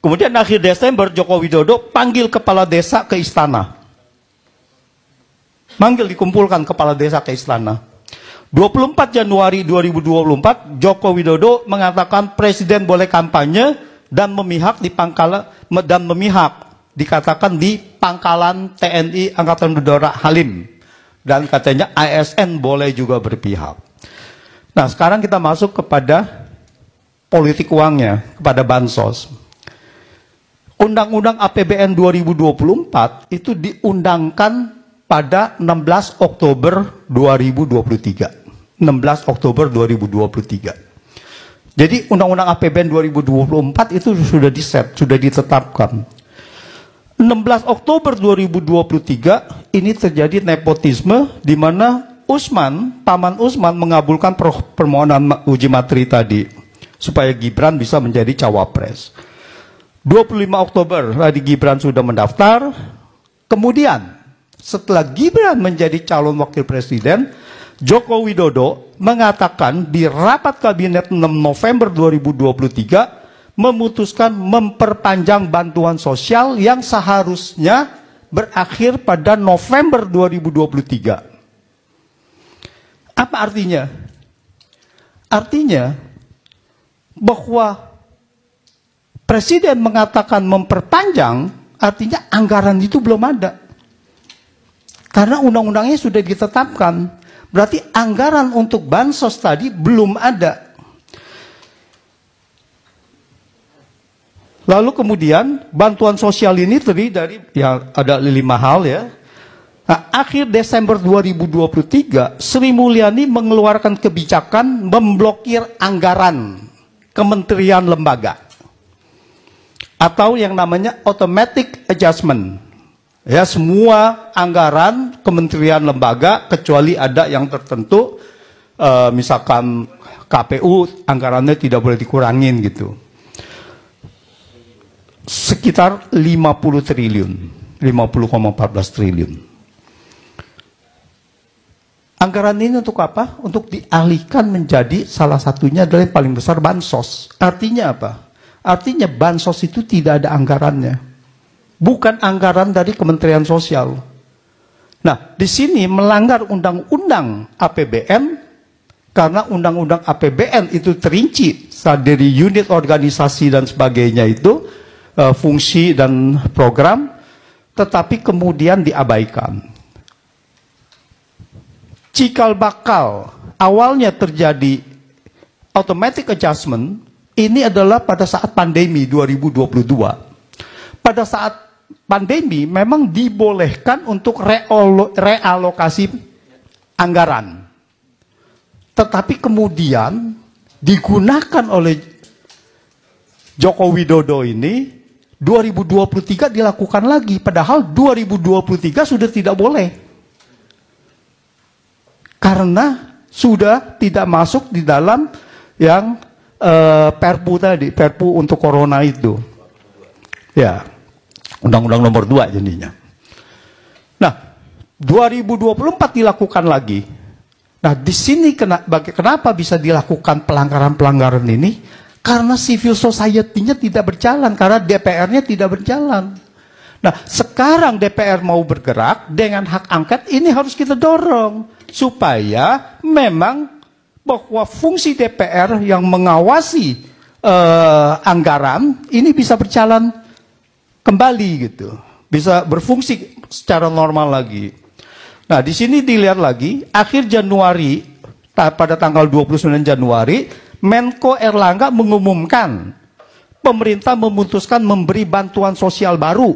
Kemudian akhir Desember Joko Widodo panggil kepala desa ke istana. Dikumpulkan kepala desa ke istana. 24 Januari 2024 Joko Widodo mengatakan presiden boleh kampanye dan memihak dikatakan di pangkalan TNI Angkatan Udara Halim, dan katanya ASN boleh juga berpihak. Nah, sekarang kita masuk kepada politik uangnya, kepada bansos. Undang-Undang APBN 2024 itu diundangkan pada 16 Oktober 2023. 16 Oktober 2023. Jadi Undang-Undang APBN 2024 itu sudah diset, sudah ditetapkan. 16 Oktober 2023 ini terjadi nepotisme di mana Paman Usman mengabulkan permohonan uji materi tadi supaya Gibran bisa menjadi cawapres. 25 Oktober tadi Gibran sudah mendaftar. Kemudian setelah Gibran menjadi calon wakil presiden, Joko Widodo mengatakan di rapat kabinet 6 November 2023 memutuskan memperpanjang bantuan sosial yang seharusnya berakhir pada November 2023. Apa artinya? Artinya bahwa presiden mengatakan memperpanjang, artinya anggaran itu belum ada. Karena undang-undangnya sudah ditetapkan. Berarti anggaran untuk bansos tadi belum ada. Lalu kemudian bantuan sosial ini terdiri dari ada 5 hal ya. Nah, akhir Desember 2023 Sri Mulyani mengeluarkan kebijakan memblokir anggaran kementerian lembaga atau yang namanya automatic adjustment. Ya, semua anggaran kementerian lembaga kecuali ada yang tertentu, misalkan KPU anggarannya tidak boleh dikurangin gitu. Sekitar 50 triliun, 50,14 triliun. Anggaran ini untuk apa? Untuk dialihkan menjadi salah satunya adalah yang paling besar bansos. Artinya apa? Artinya bansos itu tidak ada anggarannya. Bukan anggaran dari Kementerian Sosial. Nah, di sini melanggar undang-undang APBN, karena undang-undang APBN itu terinci dari unit organisasi dan sebagainya itu, fungsi dan program, tetapi kemudian diabaikan. Cikal bakal awalnya terjadi automatic adjustment, ini adalah pada saat pandemi 2022. Pada saat pandemi memang dibolehkan untuk realokasi anggaran. Tetapi kemudian digunakan oleh Joko Widodo ini 2023 dilakukan lagi. Padahal 2023 sudah tidak boleh. Karena sudah tidak masuk di dalam yang Perpu tadi, Perpu untuk Corona itu. Ya. Undang-Undang nomor 2 jadinya. Nah, 2024 dilakukan lagi. Nah, di sini kenapa bisa dilakukan pelanggaran-pelanggaran ini? Karena civil society-nya tidak berjalan, karena DPR-nya tidak berjalan. Nah, sekarang DPR mau bergerak dengan hak angket, ini harus kita dorong. Supaya memang bahwa fungsi DPR yang mengawasi anggaran, ini bisa berjalan kembali gitu, bisa berfungsi secara normal lagi. Nah, di sini dilihat lagi, akhir Januari, pada tanggal 29 Januari, Menko Erlangga mengumumkan, pemerintah memutuskan memberi bantuan sosial baru,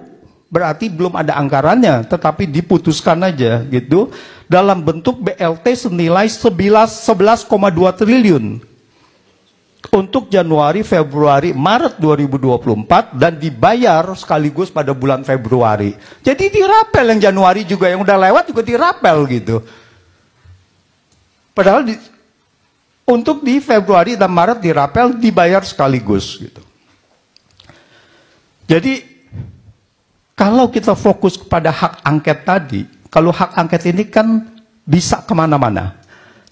berarti belum ada anggarannya, tetapi diputuskan aja gitu, dalam bentuk BLT senilai 11,2 triliun. Untuk Januari, Februari, Maret 2024 dan dibayar sekaligus pada bulan Februari. Jadi dirapel yang Januari juga, yang udah lewat juga dirapel gitu. Padahal untuk di Februari dan Maret dirapel, dibayar sekaligus gitu. Jadi kalau kita fokus kepada hak angket tadi, kalau hak angket ini kan bisa kemana-mana.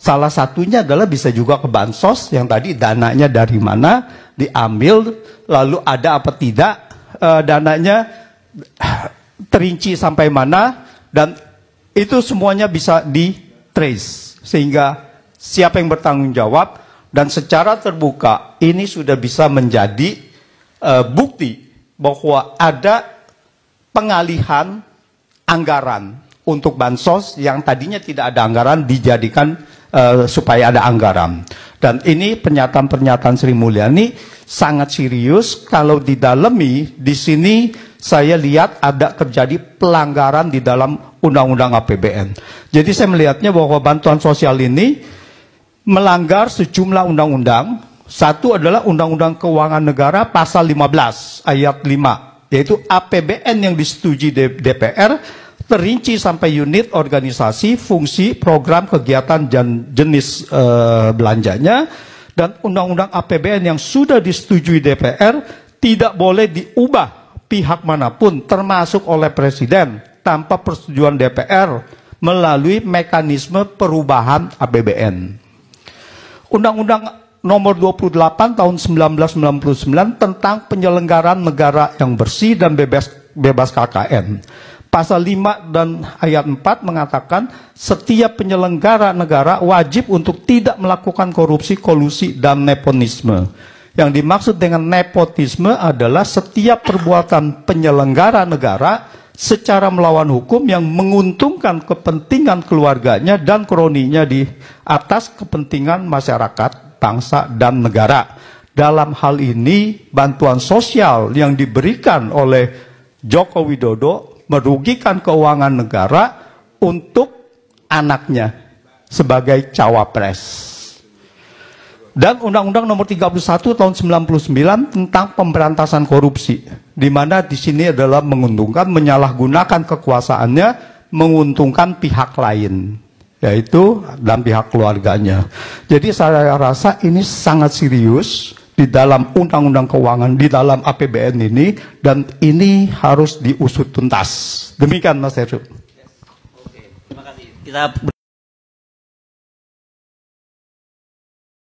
Salah satunya adalah bisa juga ke bansos yang tadi dananya dari mana diambil, lalu ada apa tidak dananya, terinci sampai mana, dan itu semuanya bisa di-trace sehingga siapa yang bertanggung jawab, dan secara terbuka ini sudah bisa menjadi bukti bahwa ada pengalihan anggaran untuk bansos yang tadinya tidak ada anggaran dijadikan supaya ada anggaran. Dan ini pernyataan-pernyataan Sri Mulyani sangat serius. Kalau didalami di sini saya lihat ada terjadi pelanggaran di dalam Undang-Undang APBN. Jadi saya melihatnya bahwa bantuan sosial ini melanggar sejumlah undang-undang. Satu adalah Undang-Undang Keuangan Negara pasal 15 ayat 5, yaitu APBN yang disetujui DPR terinci sampai unit, organisasi, fungsi, program, kegiatan, dan jenis belanjanya. Dan Undang-Undang APBN yang sudah disetujui DPR tidak boleh diubah pihak manapun, termasuk oleh Presiden, tanpa persetujuan DPR melalui mekanisme perubahan APBN. Undang-Undang nomor 28 tahun 1999 tentang penyelenggaraan negara yang bersih dan bebas KKN. Pasal 5 dan ayat 4 mengatakan setiap penyelenggara negara wajib untuk tidak melakukan korupsi, kolusi, dan nepotisme. Yang dimaksud dengan nepotisme adalah setiap perbuatan penyelenggara negara secara melawan hukum yang menguntungkan kepentingan keluarganya dan kroninya di atas kepentingan masyarakat, bangsa, dan negara. Dalam hal ini, bantuan sosial yang diberikan oleh Joko Widodo merugikan keuangan negara untuk anaknya sebagai cawapres. Dan Undang-Undang nomor 31 tahun 99 tentang pemberantasan korupsi, di mana di sini adalah menguntungkan, menyalahgunakan kekuasaannya, menguntungkan pihak lain, yaitu dan pihak keluarganya. Jadi saya rasa ini sangat serius di dalam Undang-Undang Keuangan, di dalam APBN ini, dan ini harus diusut tuntas. Demikian Mas Heru. Oke, terima kasih. Kita